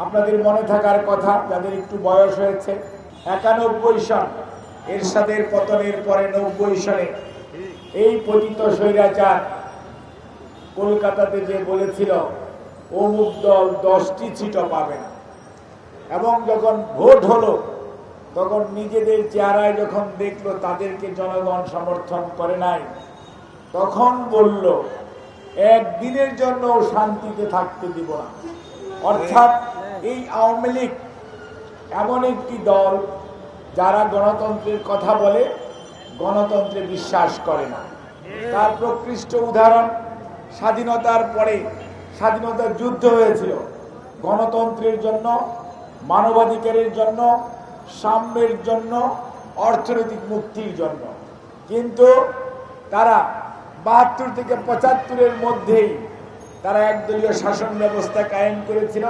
আপনাদের মনে থাকার কথা, যাদের একটু বয়স হয়েছে, 91 সন এরশাদের পতনের পরে 90 সনে এই পতিত স্বৈরাচার কলকাতাতে যে বলেছিল অমুক দল 10টি সিটও পাবে না, এবং যখন ভোট হলো তখন নিজেদের চেহারায় যখন দেখলো তাদেরকে জনগণ সমর্থন করে নাই, তখন বলল একদিনের জন্য শান্তিতে থাকতে দিব না। অর্থাৎ এই আওয়ামী লীগ এমন একটি দল যারা গণতন্ত্রের কথা বলে, গণতন্ত্রে বিশ্বাস করে না। তার প্রকৃষ্ট উদাহরণ স্বাধীনতার পরে স্বাধীনতার যুদ্ধ হয়েছিল গণতন্ত্রের জন্য, মানবাধিকারের জন্য, সাম্যের জন্য, অর্থনৈতিক মুক্তির জন্য। কিন্তু তারা 72 থেকে 75-এর মধ্যেই তারা একদলীয় শাসন ব্যবস্থা কায়েম করেছিল।